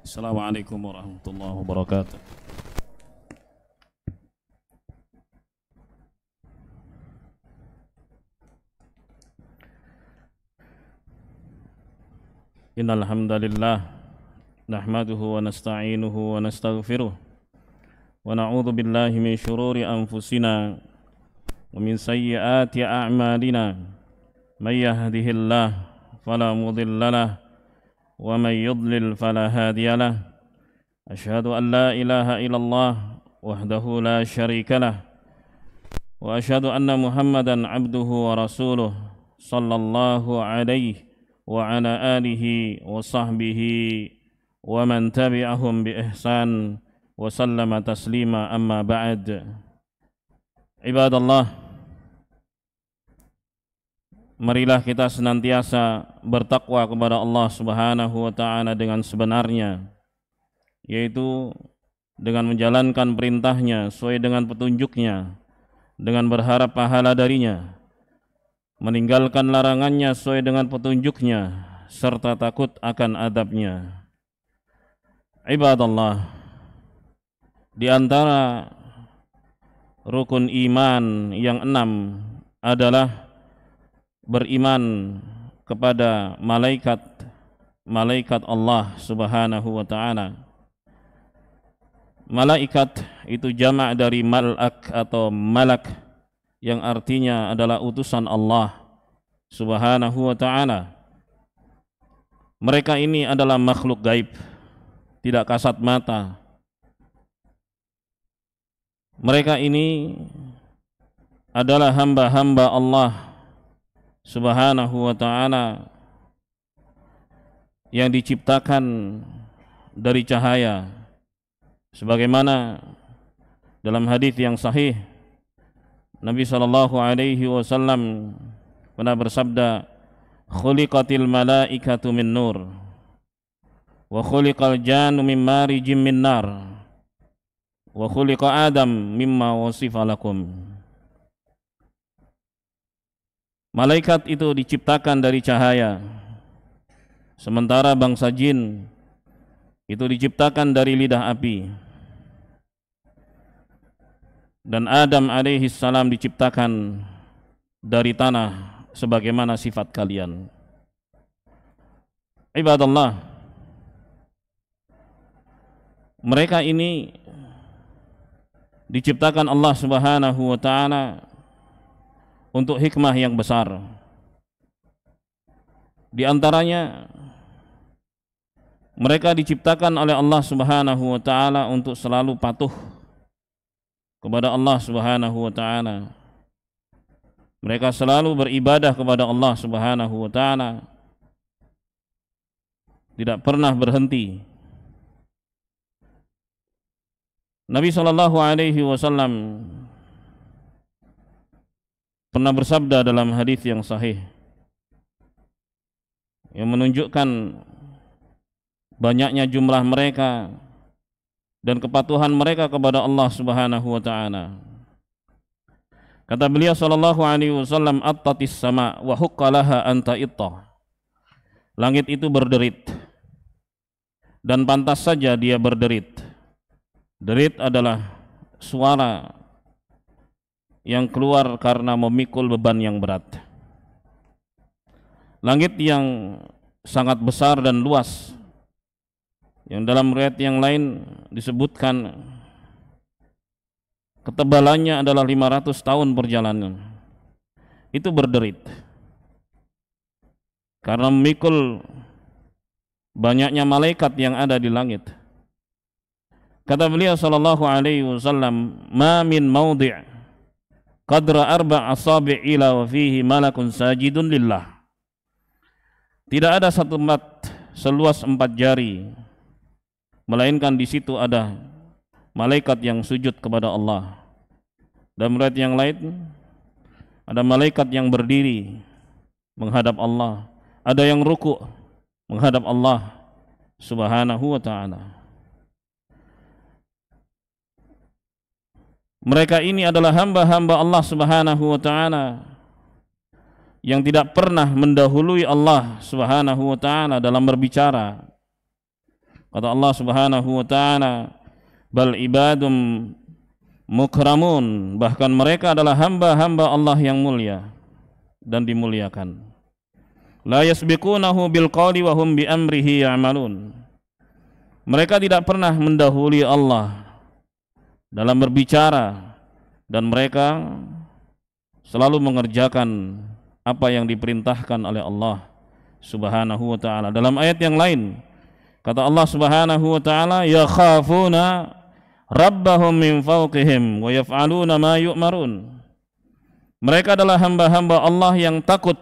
Assalamualaikum warahmatullahi wabarakatuh. Innal hamdalillah nahmaduhu wa nasta'inuhu wa nastaghfiruh wa na'udzu billahi min shururi anfusina wa min sayyiati a'malina may yahdihillahu fala mudilla lahu wa may yudlil fala hadiya lahu. Asyhadu an la ilaha illallah wahdahu la syarika lah wa asyhadu anna Muhammadan abduhu wa rasuluh sallallahu alaihi wa ala alihi wa sahbihi wa man tabi'ahum bi ihsan wa sallama taslima, amma ba'd. Ibadallah, marilah kita senantiasa bertakwa kepada Allah Subhanahu wa ta'ala dengan sebenarnya, yaitu dengan menjalankan perintahnya sesuai dengan petunjuknya, dengan berharap pahala darinya, meninggalkan larangannya sesuai dengan petunjuknya, serta takut akan adabnya. Ibadallah, di antara rukun iman yang 6 adalah beriman kepada malaikat Allah Subhanahu wa ta'ala. Malaikat itu jamak dari malak atau malak, yang artinya adalah utusan Allah Subhanahu wa ta'ala. Mereka ini adalah makhluk gaib, tidak kasat mata. Mereka ini adalah hamba-hamba Allah Subhanahu wa ta'ala yang diciptakan dari cahaya, sebagaimana dalam hadis yang sahih Nabi sallallahu alaihi wasallam pernah bersabda, khuliqatil malaikatu min nur wa khuliqal jannu min marijim min nar wa khuliqa adam mimma wasifa lakum. Malaikat itu diciptakan dari cahaya, sementara bangsa jin itu diciptakan dari lidah api. Dan Adam alaihi salam diciptakan dari tanah sebagaimana sifat kalian. Ibadallah, mereka ini diciptakan Allah Subhanahu wa ta'ala untuk hikmah yang besar. Di antaranya, mereka diciptakan oleh Allah Subhanahu wa ta'ala untuk selalu patuh kepada Allah Subhanahu wa ta'ala. Mereka selalu beribadah kepada Allah Subhanahu wa ta'ala, tidak pernah berhenti. Nabi sallallahu alaihi wasallam pernah bersabda dalam hadis yang sahih yang menunjukkan banyaknya jumlah mereka dan kepatuhan mereka kepada Allah Subhanahu wa ta'ala. Kata beliau sallallahu alaihi wasallam, attatis sama wa huqqalaha anta itta. Langit itu berderit dan pantas saja dia berderit. Derit adalah suara yang keluar karena memikul beban yang berat. Langit yang sangat besar dan luas, yang dalam riwayat yang lain disebutkan ketebalannya adalah 500 tahun perjalanan, itu berderit karena memikul banyaknya malaikat yang ada di langit. Kata beliau sallallahu alaihi wasallam, ma min maudhi' qadra arba' asabi' ila wa fihi malakun sajidun lillah. Tidak ada satu tempat seluas 4 jari melainkan di situ ada malaikat yang sujud kepada Allah. Dan riwayat yang lain ada malaikat yang berdiri menghadap Allah, ada yang ruku menghadap Allah Subhanahu wa ta'ala. Mereka ini adalah hamba-hamba Allah Subhanahu wa ta'ala yang tidak pernah mendahului Allah Subhanahu wa ta'ala dalam berbicara. Kata Allah Subhanahu wa taala, bal ibadum mukramun, bahkan mereka adalah hamba-hamba Allah yang mulia dan dimuliakan. La yasbiqunahu bil qawli wa hum bi amrihi ya'malun. Mereka tidak pernah mendahului Allah dalam berbicara dan mereka selalu mengerjakan apa yang diperintahkan oleh Allah Subhanahu wa taala. Dalam ayat yang lain kata Allah Subhanahu wa taala, yakhafuna rabbahum min fawqihim wa yaf'aluna ma yu'marun. Mereka adalah hamba-hamba Allah yang takut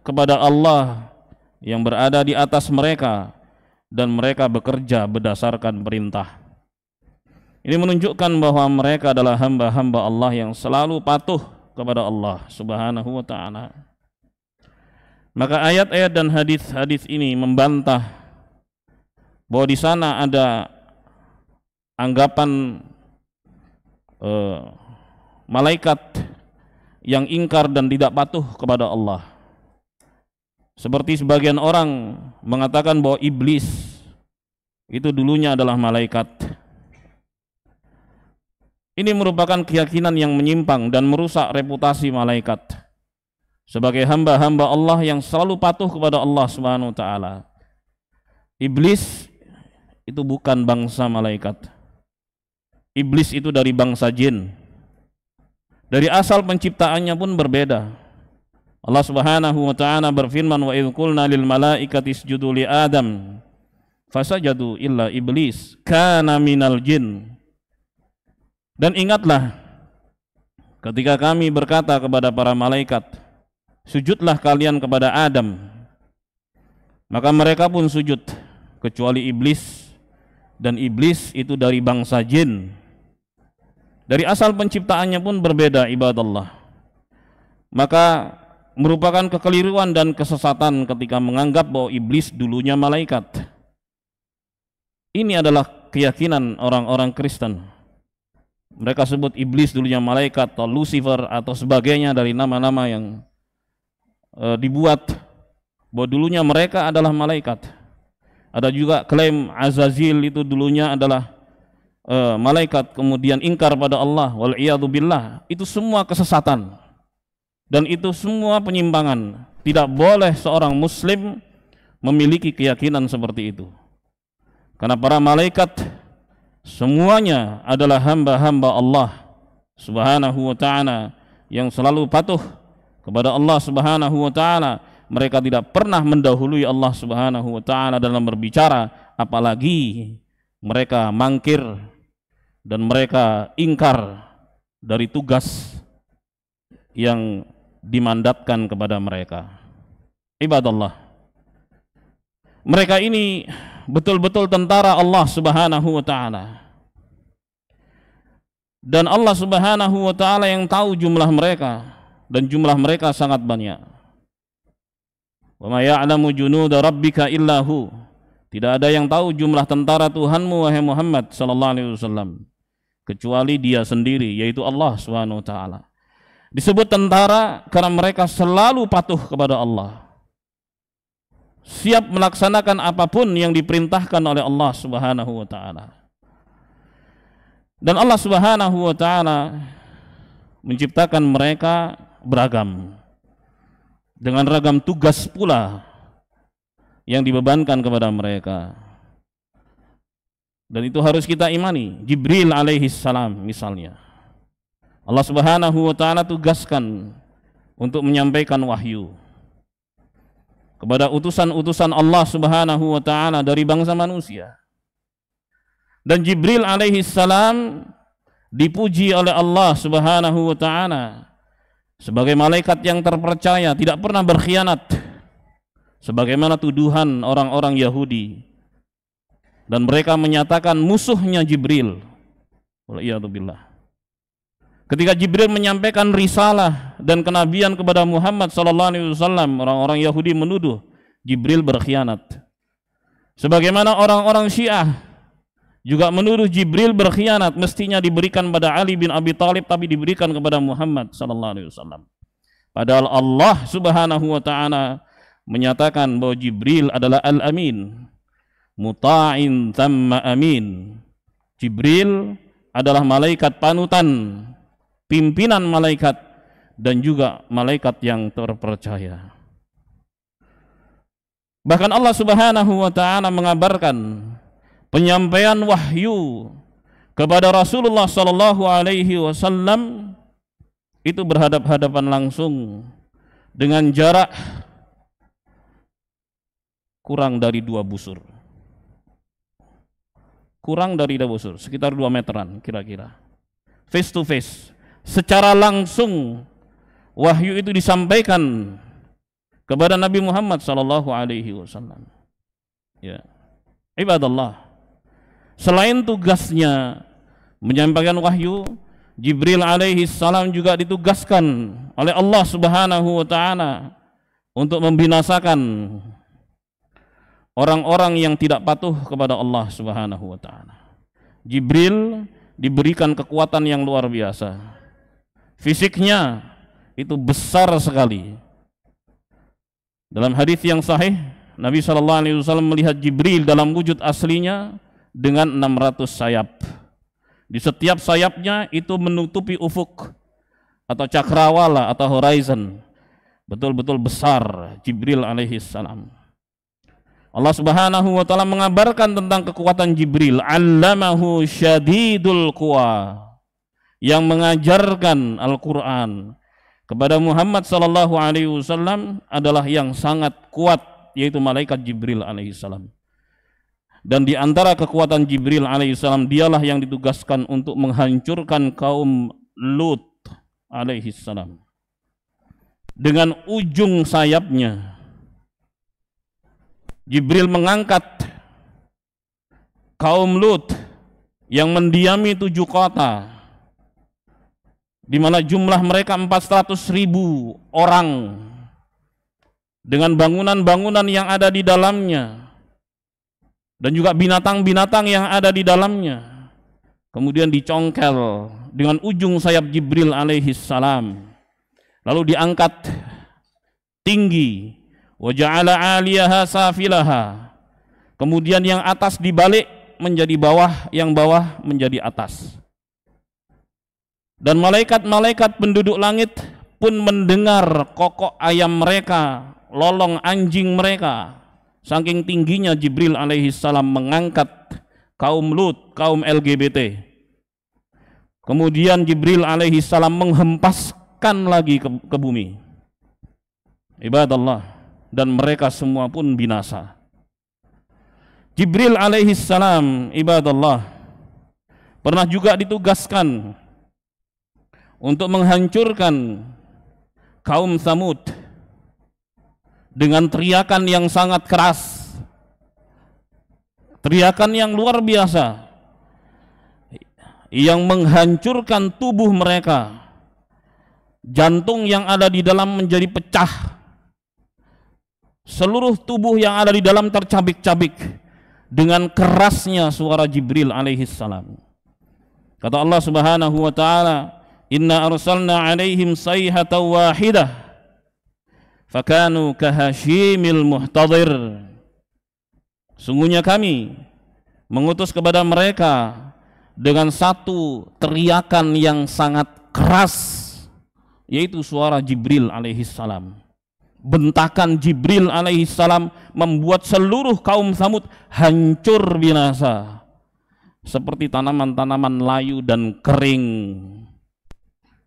kepada Allah yang berada di atas mereka dan mereka bekerja berdasarkan perintah. Ini menunjukkan bahwa mereka adalah hamba-hamba Allah yang selalu patuh kepada Allah Subhanahu wa taala. Maka ayat-ayat dan hadis-hadis ini membantah bahwa di sana ada anggapan malaikat yang ingkar dan tidak patuh kepada Allah. Seperti sebagian orang mengatakan bahwa iblis itu dulunya adalah malaikat. Ini merupakan keyakinan yang menyimpang dan merusak reputasi malaikat sebagai hamba-hamba Allah yang selalu patuh kepada Allah Subhanahu wa taala. Iblis itu bukan bangsa malaikat. Iblis itu dari bangsa jin. Dari asal penciptaannya pun berbeda. Allah Subhanahu wa taala berfirman, wa idz qulna lil malaikati isjudu li Adam fasajadu illa iblis kana minal jin. Dan ingatlah ketika kami berkata kepada para malaikat, sujudlah kalian kepada Adam, maka mereka pun sujud kecuali iblis, dan iblis itu dari bangsa jin. Dari asal penciptaannya pun berbeda, ibadallah. Maka merupakan kekeliruan dan kesesatan ketika menganggap bahwa iblis dulunya malaikat. Ini adalah keyakinan orang-orang Kristen. Mereka sebut iblis dulunya malaikat atau Lucifer atau sebagainya dari nama-nama yang dibuat bahwa dulunya mereka adalah malaikat. Ada juga klaim Azazil itu dulunya adalah malaikat, kemudian ingkar pada Allah, wal iyadu billah. Itu semua kesesatan dan itu semua penyimpangan. Tidak boleh seorang muslim memiliki keyakinan seperti itu, karena para malaikat semuanya adalah hamba-hamba Allah Subhanahu wa ta'ala yang selalu patuh kepada Allah Subhanahu wa ta'ala. Mereka tidak pernah mendahului Allah Subhanahu wa ta'ala dalam berbicara, apalagi mereka mangkir dan mereka ingkar dari tugas yang dimandatkan kepada mereka. Ibadallah, mereka ini betul-betul tentara Allah Subhanahu wa ta'ala, dan Allah Subhanahu wa ta'ala yang tahu jumlah mereka, dan jumlah mereka sangat banyak. Wa ma ya'lamu junuda rabbika illahu. Tidak ada yang tahu jumlah tentara Tuhanmu wahai Muhammad sallallahu alaihi wasallam kecuali Dia sendiri, yaitu Allah Subhanahu wa ta'ala. Disebut tentara karena mereka selalu patuh kepada Allah, siap melaksanakan apapun yang diperintahkan oleh Allah Subhanahu wa ta'ala. Dan Allah Subhanahu wa ta'ala menciptakan mereka beragam, dengan ragam tugas pula yang dibebankan kepada mereka. Dan itu harus kita imani. Jibril alaihi salam misalnya, Allah Subhanahu wa ta'ala tugaskan untuk menyampaikan wahyu kepada utusan-utusan Allah Subhanahu wa ta'ala dari bangsa manusia. Dan Jibril alaihi salam dipuji oleh Allah Subhanahu wa ta'ala sebagai malaikat yang terpercaya, tidak pernah berkhianat, sebagaimana tuduhan orang-orang Yahudi, dan mereka menyatakan musuhnya Jibril. Waliyadzubillah. Ketika Jibril menyampaikan risalah dan kenabian kepada Muhammad sallallahu alaihi wasallam, orang-orang Yahudi menuduh Jibril berkhianat. Sebagaimana orang-orang Syiah juga menuduh Jibril berkhianat, mestinya diberikan pada Ali bin Abi Thalib tapi diberikan kepada Muhammad sallallahu alaihi wasallam. Padahal Allah Subhanahu wa ta'ala menyatakan bahwa Jibril adalah Al-Amin, muta'in thamma amin. Jibril adalah malaikat panutan, pimpinan malaikat, dan juga malaikat yang terpercaya. Bahkan Allah Subhanahu wa taala mengabarkan penyampaian wahyu kepada Rasulullah sallallahu alaihi wasallam itu berhadap-hadapan langsung dengan jarak kurang dari 2 busur. Kurang dari 2 busur, sekitar 2 meteran kira-kira. Face to face, secara langsung wahyu itu disampaikan kepada Nabi Muhammad sallallahu alaihi wasallam. Ya. Ibadallah. Selain tugasnya menyampaikan wahyu, Jibril alaihi salam juga ditugaskan oleh Allah Subhanahu wa taala untuk membinasakan orang-orang yang tidak patuh kepada Allah Subhanahu wa taala. Jibril diberikan kekuatan yang luar biasa. Fisiknya itu besar sekali. Dalam hadis yang sahih, Nabi sallallahu alaihi wasallam melihat Jibril dalam wujud aslinya dengan 600 sayap. Di setiap sayapnya itu menutupi ufuk atau cakrawala atau horizon. Betul-betul besar Jibril alaihi salam. Allah Subhanahu wa taala mengabarkan tentang kekuatan Jibril, allamahu syadidul quwa, yang mengajarkan Al-Qur'an kepada Muhammad sallallahu alaihi wasallam adalah yang sangat kuat, yaitu malaikat Jibril alaihi salam. Dan di antara kekuatan Jibril alaihi salam, dialah yang ditugaskan untuk menghancurkan kaum Lut alaihi salam. Dengan ujung sayapnya Jibril mengangkat kaum Lut yang mendiami 7 kota, di mana jumlah mereka 400.000 orang, dengan bangunan-bangunan yang ada di dalamnya dan juga binatang-binatang yang ada di dalamnya. Kemudian dicongkel dengan ujung sayap Jibril alaihi salam, lalu diangkat tinggi. Wa ja'ala 'aliyaha safilaha. Kemudian yang atas dibalik menjadi bawah, yang bawah menjadi atas. Dan malaikat-malaikat penduduk langit pun mendengar kokok ayam mereka, lolong anjing mereka. Saking tingginya Jibril alaihi salam mengangkat kaum Lut, kaum LGBT. Kemudian Jibril alaihi salam menghempaskan lagi ke bumi. Ibadallah. Dan mereka semua pun binasa. Jibril alaihi salam, ibadallah, pernah juga ditugaskan untuk menghancurkan kaum Tsamud dengan teriakan yang sangat keras, teriakan yang luar biasa, yang menghancurkan tubuh mereka. Jantung yang ada di dalam menjadi pecah, seluruh tubuh yang ada di dalam tercabik-cabik dengan kerasnya suara Jibril alaihi salam. Kata Allah Subhanahu wa taala, "Inna arsalna 'alaihim sayhatan wahidah fakanu kahashimil muhtadhir." Sungguhnya kami mengutus kepada mereka dengan satu teriakan yang sangat keras, yaitu suara Jibril alaihi salam. Bentakan Jibril alaihi salam membuat seluruh kaum Tsamud hancur binasa seperti tanaman-tanaman layu dan kering.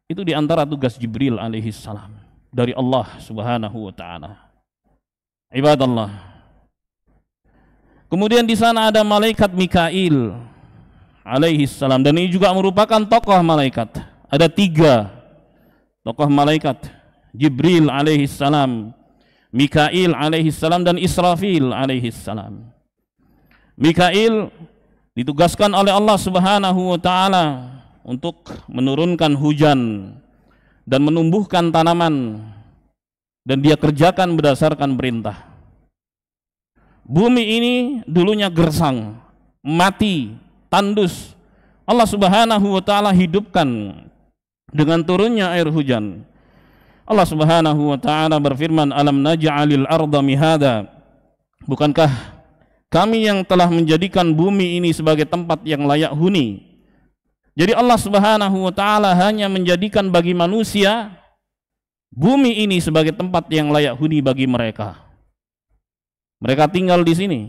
Itu di antara tugas Jibril alaihi salam dari Allah Subhanahu wa taala. Ibadallah. Kemudian di sana ada malaikat Mikail alaihi salam, dan ini juga merupakan tokoh malaikat. Ada 3 tokoh malaikat, Jibril alaihi salam, Mikail alaihi salam, dan Israfil alaihi salam. Mikail ditugaskan oleh Allah Subhanahu wa taala untuk menurunkan hujan dan menumbuhkan tanaman, dan dia kerjakan berdasarkan perintah. Bumi ini dulunya gersang, mati, tandus. Allah Subhanahu wa taala hidupkan dengan turunnya air hujan. Allah Subhanahu wa taala berfirman, "Alam naj'alil arda mihada." Bukankah Kami yang telah menjadikan bumi ini sebagai tempat yang layak huni. Jadi Allah Subhanahu wa taala hanya menjadikan bagi manusia bumi ini sebagai tempat yang layak huni bagi mereka. Mereka tinggal di sini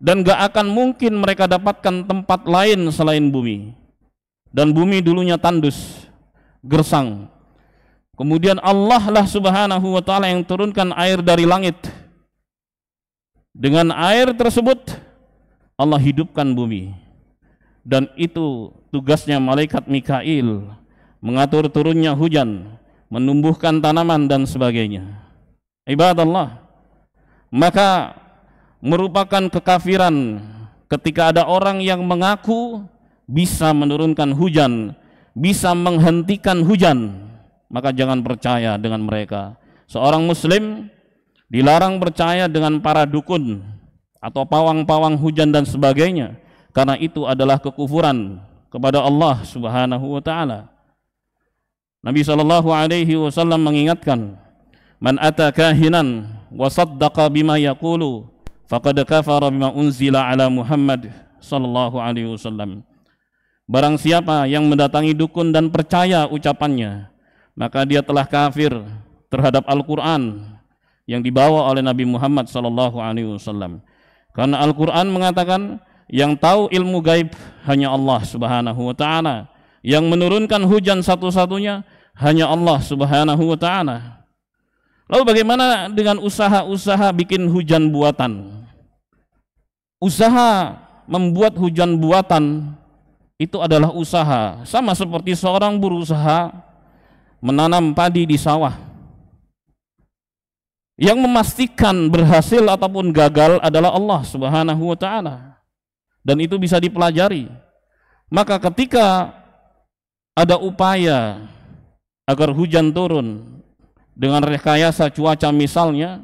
dan gak akan mungkin mereka dapatkan tempat lain selain bumi. Dan bumi dulunya tandus, gersang. Kemudian Allah lah Subhanahu wa taala yang turunkan air dari langit. Dengan air tersebut Allah hidupkan bumi. Dan itu tugasnya malaikat Mikail, mengatur turunnya hujan, menumbuhkan tanaman dan sebagainya. Ibadallah, maka merupakan kekafiran ketika ada orang yang mengaku bisa menurunkan hujan, bisa menghentikan hujan. Maka jangan percaya dengan mereka. Seorang muslim dilarang percaya dengan para dukun atau pawang-pawang hujan dan sebagainya, karena itu adalah kekufuran kepada Allah Subhanahu wa taala. Nabi sallallahu alaihi wasallam mengingatkan, "Man ata kahinan wa saddaqa bima yaqulu faqad kafara bima unzila ala Muhammad sallallahu alaihi wasallam." Barang siapa yang mendatangi dukun dan percaya ucapannya, maka dia telah kafir terhadap Al-Qur'an yang dibawa oleh Nabi Muhammad sallallahu alaihi wasallam. Karena Al-Qur'an mengatakan yang tahu ilmu gaib hanya Allah Subhanahu wa taala. Yang menurunkan hujan satu-satunya hanya Allah Subhanahu wa taala. Lalu bagaimana dengan usaha-usaha bikin hujan buatan? Usaha membuat hujan buatan itu adalah usaha, sama seperti seorang berusaha menanam padi di sawah. Yang memastikan berhasil ataupun gagal adalah Allah Subhanahu wa taala. Dan itu bisa dipelajari. Maka ketika ada upaya agar hujan turun dengan rekayasa cuaca misalnya,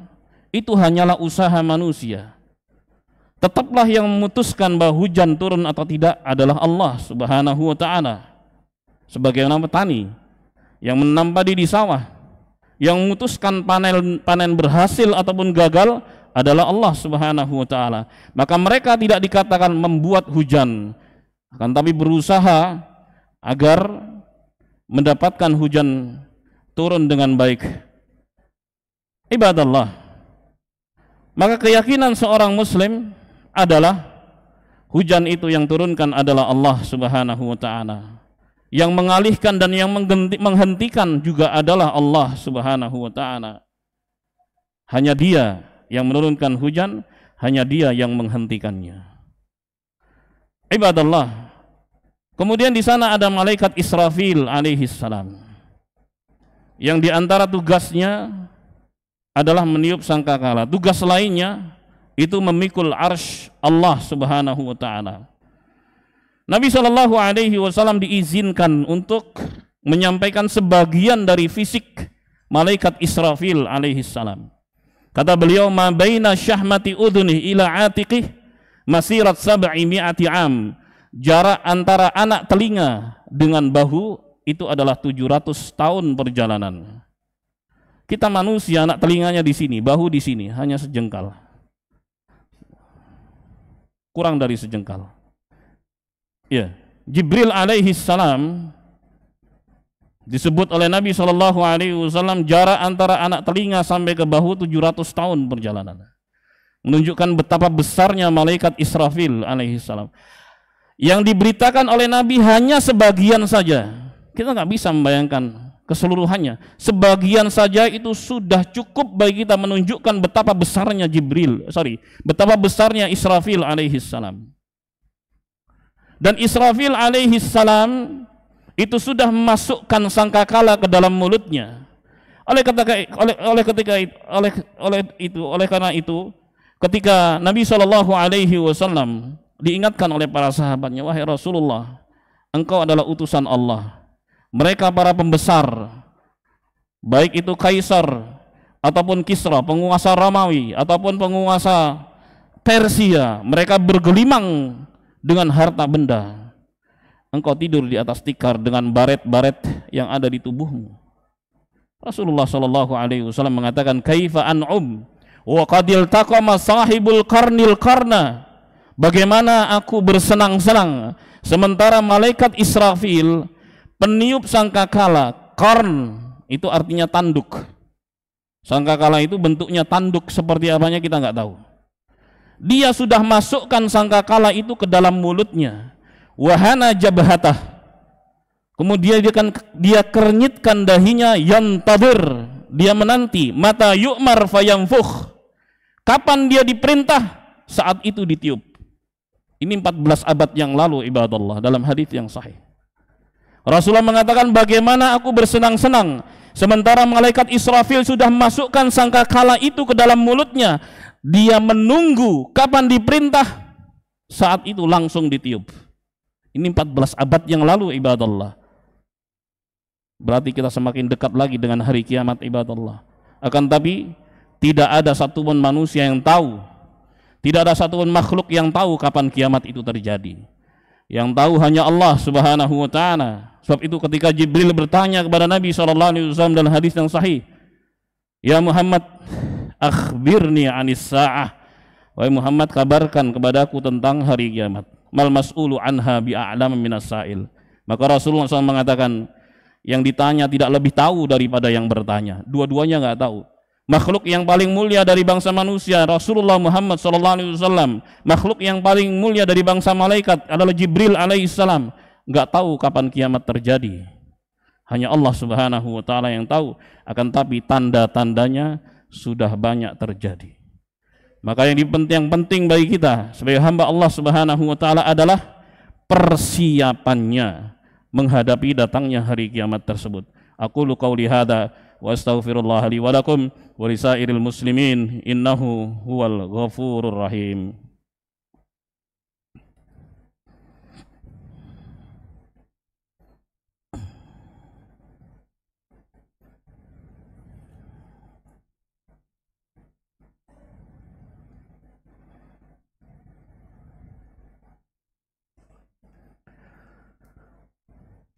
itu hanyalah usaha manusia. Tetaplah yang memutuskan bahwa hujan turun atau tidak adalah Allah Subhanahu wa taala. Sebagaimana petani yang menanam padi di sawah, yang memutuskan panen berhasil ataupun gagal adalah Allah Subhanahu wa taala. Maka mereka tidak dikatakan membuat hujan, akan tapi berusaha agar mendapatkan hujan turun dengan baik. Ibadallah, maka keyakinan seorang muslim adalah hujan itu yang turunkan adalah Allah Subhanahu wa taala. Yang mengalihkan dan yang menghentikan juga adalah Allah Subhanahu wa taala. Hanya Dia yang menurunkan hujan, hanya Dia yang menghentikannya. Ibadallah. Kemudian di sana ada malaikat Israfil alaihi salam. Yang di antara tugasnya adalah meniup sangkakala. Tugas lainnya itu memikul arsy Allah Subhanahu wa taala. Nabi sallallahu alaihi wasallam diizinkan untuk menyampaikan sebagian dari fisik malaikat Israfil alaihi salam. Kata beliau, "Ma baina syahmati udhuni ila atiqih masirat sab'i mi'ati am." Jarak antara anak telinga dengan bahu itu adalah 700 tahun perjalanan. Kita manusia anak telinganya di sini, bahu di sini, hanya sejengkal. Kurang dari sejengkal. Ya, Jibril alaihi salam disebut oleh Nabi sallallahu alaihi wasallam jarak antara anak telinga sampai ke bahu 700 tahun perjalanan. Menunjukkan betapa besarnya malaikat Israfil alaihi salam. Yang diberitakan oleh Nabi hanya sebagian saja. Kita nggak bisa membayangkan keseluruhannya. Sebagian saja itu sudah cukup bagi kita menunjukkan betapa besarnya betapa besarnya Israfil alaihi salam. Dan Israfil alaihi salam itu sudah memasukkan sangkakala ke dalam mulutnya. Oleh karena itu, ketika Nabi Shallallahu alaihi wasallam diingatkan oleh para sahabatnya, "Wahai Rasulullah, engkau adalah utusan Allah. Mereka para pembesar, baik itu Kaisar ataupun Kisra, penguasa Romawi ataupun penguasa Persia, mereka bergelimang dengan harta benda. Engkau tidur di atas tikar dengan baret-baret yang ada di tubuhmu." Rasulullah sallallahu alaihi wasallam mengatakan, "Kaifa an'um wa qad iltaqama sahibul qarnil qarna." bagaimana aku bersenang-senang sementara malaikat Israfil peniup sangkakala, qarn itu artinya tanduk. Sangkakala itu bentuknya tanduk, seperti apanya kita nggak tahu. Dia sudah masukkan sangkakala itu ke dalam mulutnya. Wahana jabhatah, kemudian dia kernyitkan dahinya, yantadir, dia menanti, mata yu'mar fayamfukh, kapan dia diperintah, saat itu ditiup. Ini 14 abad yang lalu ibadallah, dalam hadis yang sahih. Rasulullah mengatakan, bagaimana aku bersenang-senang sementara malaikat Israfil sudah masukkan sangkakala itu ke dalam mulutnya. Dia menunggu kapan diperintah, saat itu langsung ditiup. Ini 14 abad yang lalu ibadallah. Berarti kita semakin dekat lagi dengan hari kiamat ibadallah. Akan tapi tidak ada satupun manusia yang tahu, tidak ada satupun makhluk yang tahu kapan kiamat itu terjadi. Yang tahu hanya Allah Subhanahu wa taala. Sebab itu ketika Jibril bertanya kepada Nabi SAW dalam hadis yang sahih, ya Muhammad, akhbirni anis sa'ah, wahai Muhammad, kabarkan kepadaku tentang hari kiamat. Mal mas'ulu anha bi'a'lam minas sa'il. Maka Rasulullah SAW mengatakan, yang ditanya tidak lebih tahu daripada yang bertanya. Dua-duanya nggak tahu. Makhluk yang paling mulia dari bangsa manusia Rasulullah Muhammad SAW, makhluk yang paling mulia dari bangsa malaikat adalah Jibril alaihissalam, nggak tahu kapan kiamat terjadi. Hanya Allah Subhanahu wa taala yang tahu. Akan tapi tanda-tandanya sudah banyak terjadi. Maka yang penting bagi kita sebagai hamba Allah Subhanahu wa taala adalah persiapannya menghadapi datangnya hari kiamat tersebut. Aqulu qauli hadza wa astaghfirullah li wa lakum wa lisairil muslimin innahu huwal ghafurur rahim.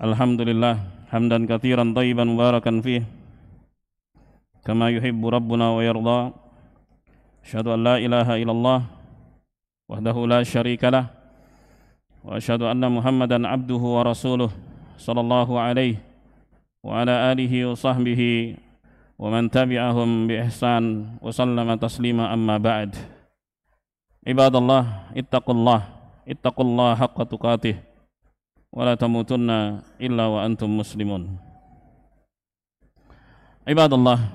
Alhamdulillah hamdan katsiran thayyiban mubarakan fih kama yuhibbu rabbuna wa yarda. Asyhadu an la ilaha illallah wahdahu la syarikalah wa asyhadu anna Muhammadan abduhu wa rasuluh sallallahu alaihi wa ala alihi wa sahbihi wa man tabi'ahum bi ihsan wa sallama taslima, amma ba'd. Ibadallah, ittaqullah haqqa tuqatih wa la tamutunna illa wa antum muslimun. Ibadallah,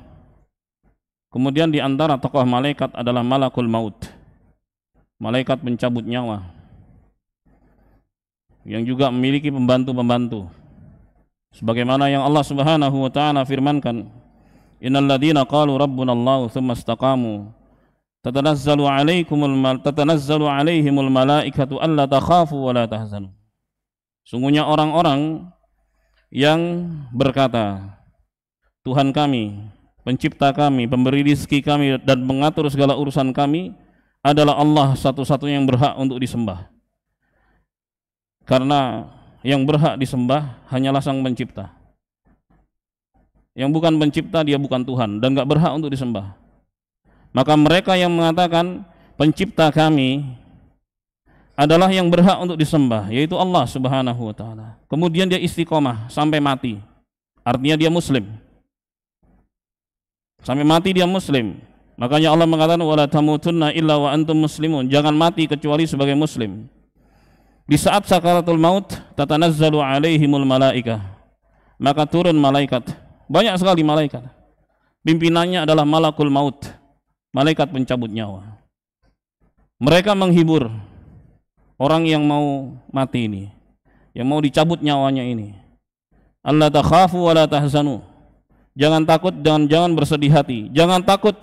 kemudian di antara tokoh malaikat adalah malakul maut, malaikat pencabut nyawa, yang juga memiliki pembantu-pembantu. Sebagaimana yang Allah Subhanahu wa taala firmankan, innal ladzina qalu rabbuna Allah tsumma istaqamu tatanazzalu alaihimul malaikatu alla takhafu wa la tahzanu. Sungguhnya orang-orang yang berkata, Tuhan kami, pencipta kami, pemberi rizki kami, dan mengatur segala urusan kami adalah Allah satu-satunya yang berhak untuk disembah. Karena yang berhak disembah hanyalah Sang Pencipta. Yang bukan pencipta, dia bukan Tuhan dan gak berhak untuk disembah. Maka mereka yang mengatakan pencipta kami adalah yang berhak untuk disembah, yaitu Allah Subhanahu wa taala. Kemudian dia istiqomah sampai mati. Artinya dia muslim. Sampai mati dia muslim. Makanya Allah mengatakan wala tamutunna illa wa antum muslimun. Jangan mati kecuali sebagai muslim. Di saat sakaratul maut tatanazzalu alaihimul malaikah. Maka turun malaikat. Banyak sekali malaikat. Pimpinannya adalah malakul maut, malaikat pencabut nyawa. Mereka menghibur orang yang mau mati ini, yang mau dicabut nyawanya ini. Allah takhafu wa la tahzanu. Jangan takut dan jangan bersedih hati. Jangan takut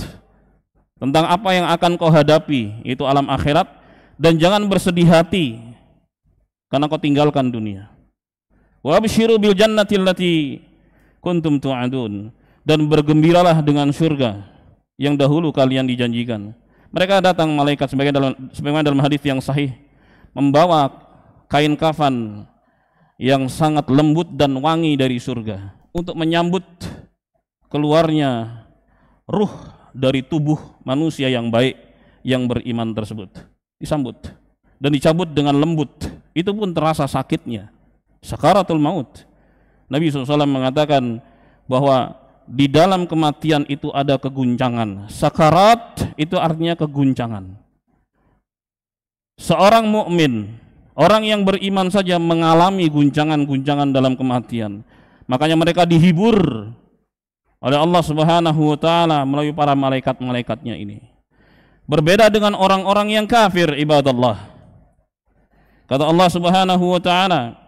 tentang apa yang akan kau hadapi, itu alam akhirat, dan jangan bersedih hati karena kau tinggalkan dunia. Wa absyiru bil jannati allati kuntum tu'adun. Dan bergembiralah dengan surga yang dahulu kalian dijanjikan. Mereka datang malaikat sebagaimana dalam hadis yang sahih, membawa kain kafan yang sangat lembut dan wangi dari surga untuk menyambut keluarnya ruh dari tubuh manusia yang baik yang beriman tersebut. Disambut dan dicabut dengan lembut, itu pun terasa sakitnya. Sakaratul maut. Nabi SAW mengatakan bahwa di dalam kematian itu ada keguncangan. Sakarat itu artinya keguncangan. Seorang mukmin, orang yang beriman saja mengalami guncangan-guncangan dalam kematian. Makanya mereka dihibur oleh Allah Subhanahu wa taala melalui para malaikat-malaikatnya ini. Berbeda dengan orang-orang yang kafir, ibadallah. Kata Allah Subhanahu wa taala,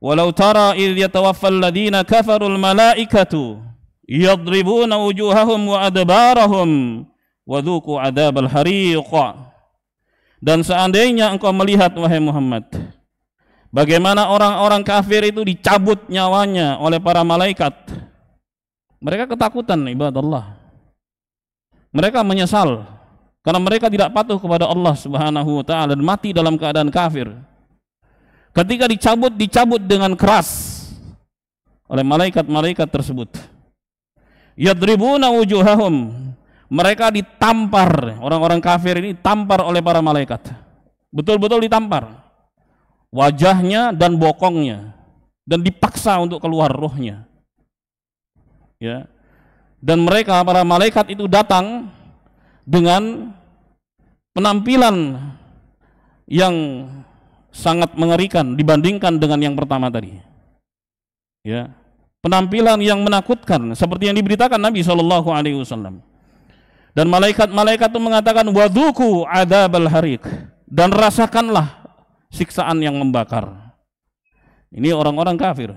"Walau tara idh yatawaffal ladina kafarul malaikatu yadribuna wujuhahum wa adbarahum wa dhuqu adzabal hariq." Dan seandainya engkau melihat, wahai Muhammad, bagaimana orang-orang kafir itu dicabut nyawanya oleh para malaikat, mereka ketakutan, ibadallah. Mereka menyesal karena mereka tidak patuh kepada Allah Subhanahu wa taala dan mati dalam keadaan kafir. Ketika dicabut dengan keras oleh malaikat-malaikat tersebut. Yadribuna wujuhahum, mereka ditampar, orang-orang kafir ini ditampar oleh para malaikat. Betul-betul ditampar wajahnya dan bokongnya, dan dipaksa untuk keluar rohnya. Ya. Dan mereka, para malaikat itu datang dengan penampilan yang sangat mengerikan dibandingkan dengan yang pertama tadi. Ya. Penampilan yang menakutkan seperti yang diberitakan Nabi SAW. Dan malaikat-malaikat itu mengatakan, wadzuku adzabal hariq, dan rasakanlah siksaan yang membakar. Ini orang-orang kafir.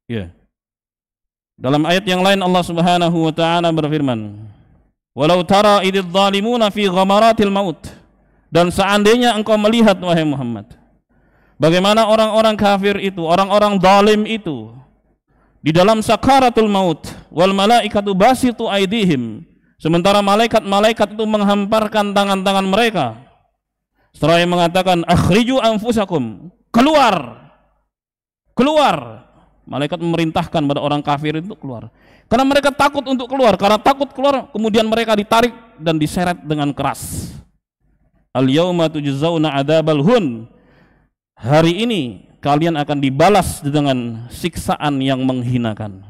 Ya. Dalam ayat yang lain Allah Subhanahu wa taala berfirman, walau tara idz zalimuna fi ghamaratil maut, dan seandainya engkau melihat, wahai Muhammad, bagaimana orang-orang kafir itu, orang-orang zalim itu di dalam sakaratul maut, wal malaikatu basitu aidihim, sementara malaikat-malaikat itu menghamparkan tangan-tangan mereka. Setelah yang mengatakan, akhriju anfusakum, keluar. Malaikat memerintahkan pada orang kafir itu keluar. Karena mereka takut untuk keluar. Karena takut keluar, kemudian mereka ditarik dan diseret dengan keras. Al-yawma tujzauna adzabal hun. Hari ini kalian akan dibalas dengan siksaan yang menghinakan.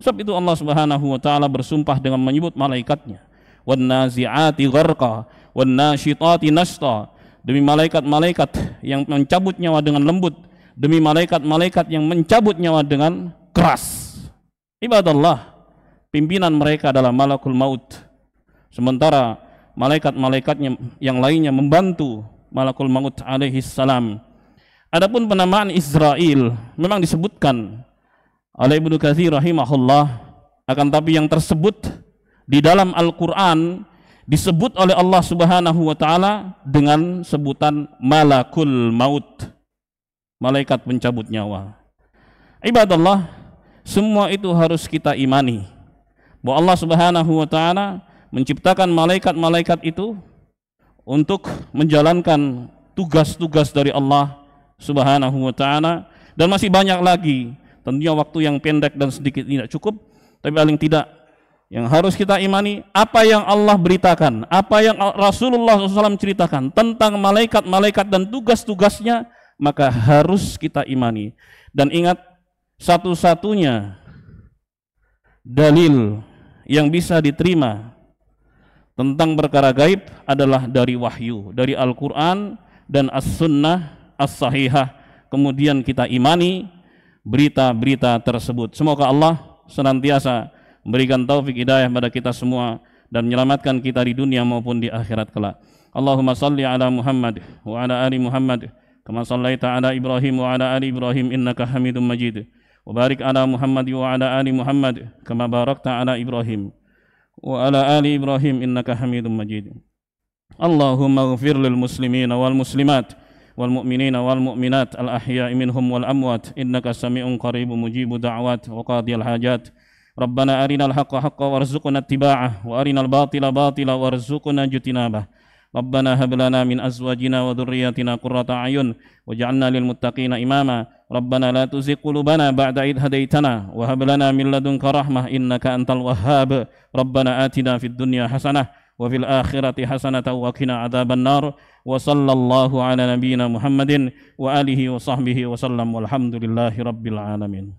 Sebab itu Allah Subhanahu wa taala bersumpah dengan menyebut malaikatnya. Wan nazi'ati gharqa, wan nasyitati nashta. Demi malaikat-malaikat yang mencabut nyawa dengan lembut, demi malaikat-malaikat yang mencabut nyawa dengan keras. Ibadallah, pimpinan mereka adalah malakul maut. Sementara malaikat-malaikatnya yang lainnya membantu malakul maut alaihi salam. Adapun penamaan Israel memang disebutkan oleh Ibnu Katsir rahimahullah, akan tapi yang tersebut di dalam Al-Qur'an disebut oleh Allah Subhanahu wa taala dengan sebutan malakul maut, malaikat pencabut nyawa. Ibadallah, semua itu harus kita imani bahwa Allah Subhanahu wa taala menciptakan malaikat-malaikat itu untuk menjalankan tugas-tugas dari Allah Subhanahu wa taala, dan masih banyak lagi. Tentunya waktu yang pendek dan sedikit tidak cukup, tapi paling tidak yang harus kita imani apa yang Allah beritakan, apa yang Rasulullah SAW ceritakan tentang malaikat-malaikat dan tugas-tugasnya, maka harus kita imani. Dan ingat, satu-satunya dalil yang bisa diterima tentang perkara gaib adalah dari wahyu, dari Al-Quran dan As-Sunnah As-Sahihah. Kemudian kita imani berita-berita tersebut. Semoga Allah senantiasa memberikan taufik hidayah pada kita semua dan menyelamatkan kita di dunia maupun di akhirat kelak. Allahumma salli ala Muhammad wa ala ali Muhammad kama sallaita ala Ibrahim wa ala ali Ibrahim innaka Hamidum Majid. Wa barik ala Muhammad wa ala ali Muhammad kama barakta ala Ibrahim wa ala ali Ibrahim innaka Hamidum Majid. Allahumma ighfir lil muslimina wal muslimat wal mu'minina wal mu'minat al ahya'i minhum wal amwat innaka sami'un qaribun mujibu da'wat wa qadiyal hajat. Rabbana arinal haqqa haqqan warzuqna ittiba'ah wa arinal batila batila warzuqna ijtinabah. Rabbana hab lana min azwajina wa dhurriyyatina qurrata a'yun waj'alna lil muttaqina imama. Rabbana la tuzigh qulubana ba'da idh hadaitana wa hab lana min ladunka rahmah innaka antal wahhab. Rabbana atina fid dunya hasanah wa fil akhirati hasanatan wa qina adzabannar. Wa sallallahu ala nabiyyina Muhammadin wa alihi wa sahbihi wa sallam walhamdulillahi rabbil alamin.